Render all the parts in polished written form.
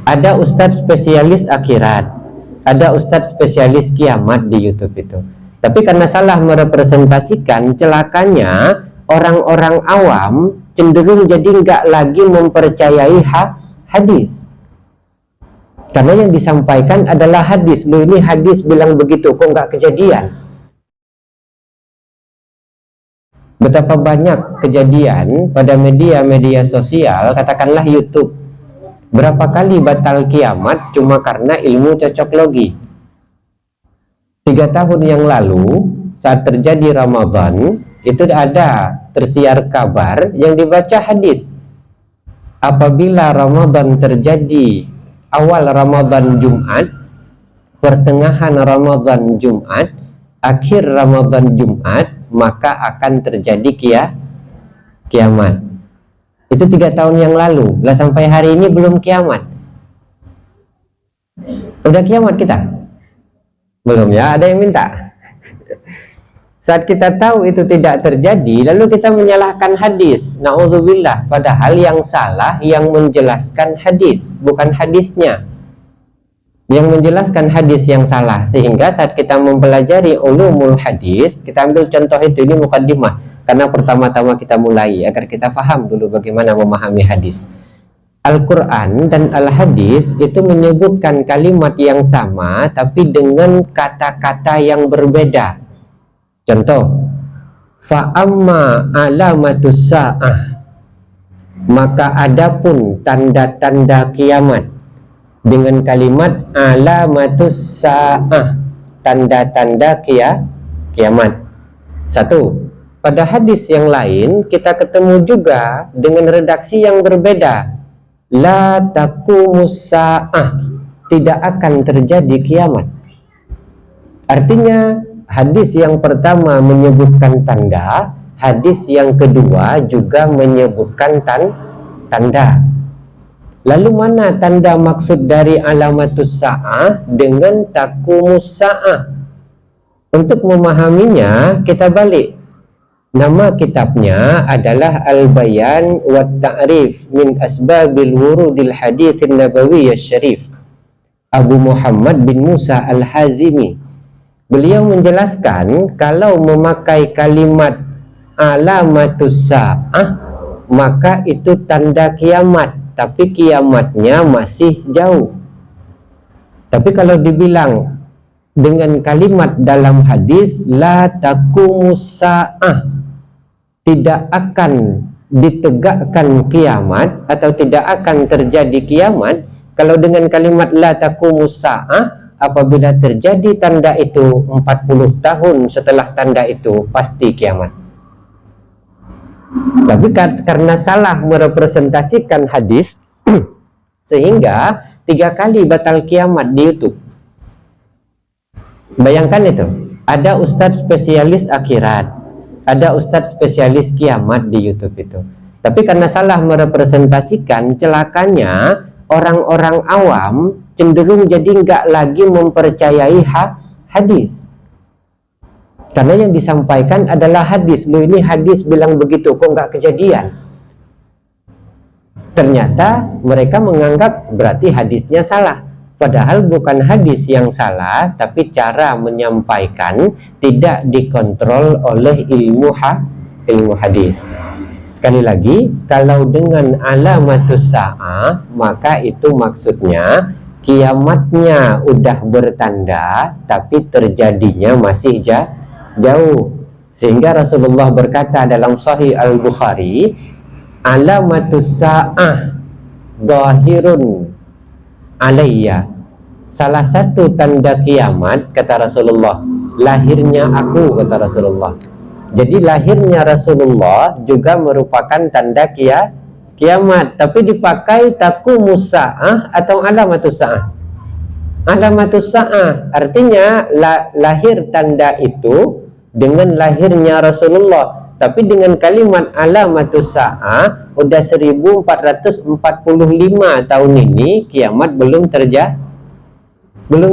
Ada ustadz spesialis akhirat, ada ustadz spesialis kiamat di YouTube itu. Tapi karena salah merepresentasikan, celakanya orang-orang awam cenderung jadi nggak lagi mempercayai hadis. Karena yang disampaikan adalah hadis. Loh, ini hadis bilang begitu, kok nggak kejadian? Betapa banyak kejadian pada media-media sosial, katakanlah YouTube. Berapa kali batal kiamat cuma karena ilmu cocok logi. 3 tahun yang lalu, saat terjadi Ramadan, itu ada tersiar kabar yang dibaca hadis. Apabila Ramadan terjadi awal Ramadan Jumat, pertengahan Ramadan Jumat, akhir Ramadan Jumat, maka akan terjadi kiamat. Itu 3 tahun yang lalu. Lah sampai hari ini belum kiamat. Udah kiamat kita? Belum ya, ada yang minta. Saat kita tahu itu tidak terjadi, lalu kita menyalahkan hadis. Na'udzubillah, padahal yang salah yang menjelaskan hadis, bukan hadisnya. Yang menjelaskan hadis yang salah. Sehingga saat kita mempelajari ulumul hadis, kita ambil contoh itu, ini mukaddimah, karena pertama-tama kita mulai agar kita paham dulu bagaimana memahami hadis. Al-Quran dan Al-Hadis itu menyebutkan kalimat yang sama tapi dengan kata-kata yang berbeda. Contoh, fa'amma alamatus sa'ah, maka adapun tanda-tanda kiamat, dengan kalimat alamatus sa'ah, tanda-tanda kiamat. Satu, pada hadis yang lain kita ketemu juga dengan redaksi yang berbeda. La taqumus sa'ah, tidak akan terjadi kiamat. Artinya hadis yang pertama menyebutkan tanda, hadis yang kedua juga menyebutkan tanda. Lalu mana tanda maksud dari alamatus sa'ah dengan taqumus sa'ah? Untuk memahaminya kita balik. Nama kitabnya adalah Al-Bayan wa Ta'rif min Asbabil Wurudil Hadithin Nabawiyyah Syarif, Abu Muhammad bin Musa Al-Hazimi. Beliau menjelaskan kalau memakai kalimat alamatus sa'ah, maka itu tanda kiamat, tapi kiamatnya masih jauh. Tapi kalau dibilang dengan kalimat dalam hadis la taqumus sa'ah, tidak akan ditegakkan kiamat atau tidak akan terjadi kiamat, kalau dengan kalimat la taqumus sa'ah, apabila terjadi tanda itu 40 tahun setelah tanda itu pasti kiamat. Tapi karena salah merepresentasikan hadis sehingga 3 kali batal kiamat di YouTube. Bayangkan itu, ada ustadz spesialis akhirat, ada ustadz spesialis kiamat di YouTube itu. Tapi karena salah merepresentasikan, celakanya orang-orang awam cenderung jadi nggak lagi mempercayai hadis. Karena yang disampaikan adalah hadis. Loh, ini hadis bilang begitu, kok nggak kejadian? Ternyata mereka menganggap berarti hadisnya salah. Padahal bukan hadis yang salah, tapi cara menyampaikan tidak dikontrol oleh ilmu hadis. Sekali lagi, kalau dengan alamatus sa'ah, maka itu maksudnya kiamatnya udah bertanda, tapi terjadinya masih jauh. Sehingga Rasulullah berkata dalam Sahih Al-Bukhari, alamatus sa'ah dhahirun alayya, salah satu tanda kiamat, kata Rasulullah, lahirnya aku, kata Rasulullah. Jadi lahirnya Rasulullah juga merupakan tanda kiamat, tapi dipakai taqumus sa'ah atau alamatus sa'ah. Alamatus sa'ah artinya lahir tanda itu dengan lahirnya Rasulullah. Tapi dengan kalimat alamatus sa'ah, udah 1445 tahun ini kiamat belum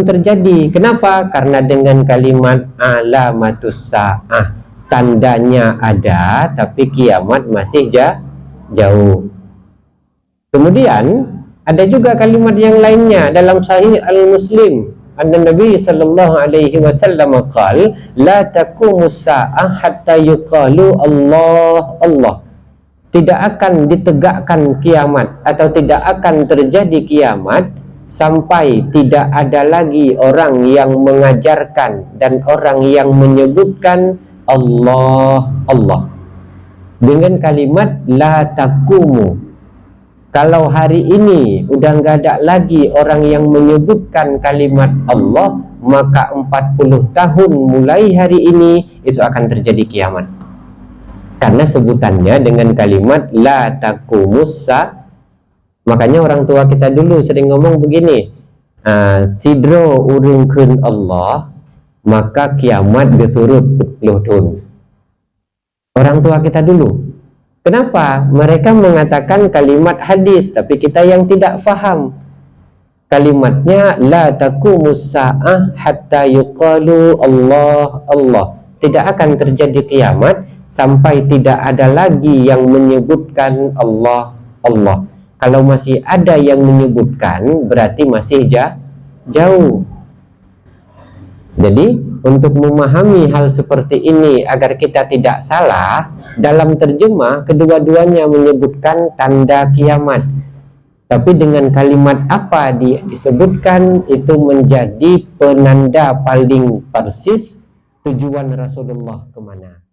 terjadi. Kenapa? Karena dengan kalimat alamatus sa'ah, tandanya ada, tapi kiamat masih jauh. Kemudian Ada juga kalimat yang lainnya dalam Sahih Al-Muslim. An-Nabi sallallahu alaihi wasallam qala la taqumus sa'ah hatta yuqalu Allah Allah. Tidak akan ditegakkan kiamat atau tidak akan terjadi kiamat sampai tidak ada lagi orang yang mengajarkan dan orang yang menyebutkan Allah Allah dengan kalimat la taqumu. Kalau hari ini udah nggak ada lagi orang yang menyebutkan kalimat Allah, maka 40 tahun mulai hari ini itu akan terjadi kiamat. Karena sebutannya dengan kalimat la taqumus sa. Makanya orang tua kita dulu sering ngomong begini, sidro urungkeun Allah, maka kiamat gesurut 40 tahun. Orang tua kita dulu. Kenapa? Mereka mengatakan kalimat hadis, tapi kita yang tidak faham. Kalimatnya la taqumus sa'ah hatta yuqalu Allah Allah. Tidak akan terjadi kiamat sampai tidak ada lagi yang menyebutkan Allah Allah. Kalau masih ada yang menyebutkan, berarti masih jauh. Jadi untuk memahami hal seperti ini agar kita tidak salah, dalam terjemah kedua-duanya menyebutkan tanda kiamat, tapi dengan kalimat apa disebutkan itu menjadi penanda paling persis tujuan Rasulullah kemana.